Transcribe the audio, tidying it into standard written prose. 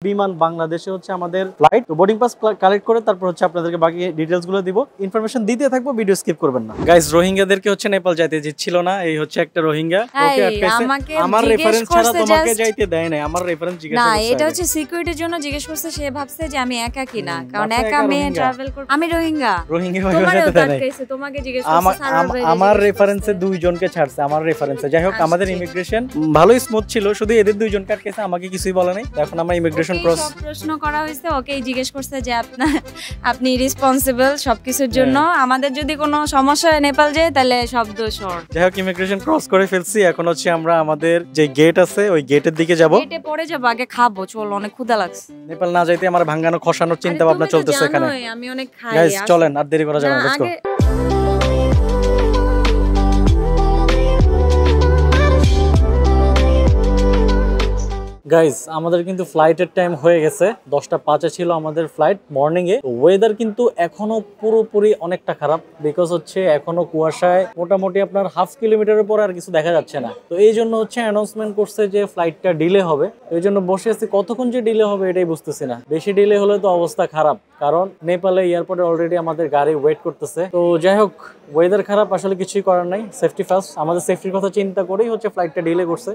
বিমান বাংলাদেশে হচ্ছে আমাদের ফ্লাইট। তো বোর্ডিং পাস কালেক্ট করে তারপর হচ্ছে আপনাদেরকে বাকি ডিটেইলস গুলো দিব, ইনফরমেশন দিতে থাকবো, ভিডিও স্কিপ করবেন না। গাইস, রোহিঙ্গাদেরকে হচ্ছে নেপাল যাইতে দিচ্ছিল না, এই হচ্ছে একটা রোহিঙ্গা, ওকে আটকাইছে। আমার রেফারেন্স ছাড়া তোমাকে যাইতে দেয় না, আমার রেফারেন্স জিজ্ঞাসা করছে। না, এটা হচ্ছে সিকিউরিটির জন্য জিজ্ঞেস করছে, সে ভাবছে যে আমি একা কিনা, কারণ একা মেয়ে ট্রাভেল করব। আমি রোহিঙ্গা তোমাকে জিজ্ঞেস করছে, আমার রেফারেন্সে দুইজনকে ছাড়ছে, আমার রেফারেন্সে। যাই হোক, আমাদের ইমিগ্রেশন ভালোই স্মুথ ছিল, শুধু এদের দুইজনকে আটকাইছে, আমাকে কিছুই বলে নাই। এখন আমরা ইমিগ্রেশন প্রশ্ন করা হয়েছে, ওকে জিজ্ঞেস করছে যে আপনি রেসপন্সিবল সবকিছুর জন্য, আমাদের যদি কোনো সমস্যা হয় নেপাল যায় তাহলে সব দোষ ওর। যাই হোক, ইমিগ্রেশন ক্রস করে ফেলছি, এখন হচ্ছে আমরা আমাদের যে গেট আছে ওই গেটের দিকে যাব। গেটে পরে যাব, আগে খাবো, চল, অনেক ক্ষুধা লাগছে। নেপাল না যাইতে আমার ভাঙানো খসানোর চিন্তা ভাবনা চলতেছে এখানে। আমি অনেক খাই। গাইস চলেন, আর দেরি করা যাবে না, লেটস গো। গাইস, আমাদের কিন্তু ফ্লাইটের টাইম হয়ে গেছে, 10:05 ছিল আমাদের ফ্লাইট মর্নিং এ। ওয়েদার কিন্তু এখনো পুরোপুরি অনেকটা খারাপ, বিকজ হচ্ছে এখনো কুয়াশায় মোটামুটি আপনার হাফ কিলোমিটারের পর আর কিছু দেখা যাচ্ছে না। তো এই জন্য হচ্ছে অ্যানাউন্সমেন্ট করছে যে ফ্লাইটটা ডিলে হবে। এই জন্য বসে আছি, কতক্ষণ যে ডিলে হবে এটাই বুঝতেছি না। বেশি ডিলে হলে তো অবস্থা খারাপ, কারণ নেপালে এয়ারপোর্টে অলরেডি আমাদের গাড়ি ওয়েট করতেছে। তো যাই হোক, ওয়েদার খারাপ, আসলে কিছুই করার নাই, সেফটি ফার্স্ট। আমাদের সেফটির কথা চিন্তা করেই হচ্ছে ফ্লাইটটা ডিলে করছে।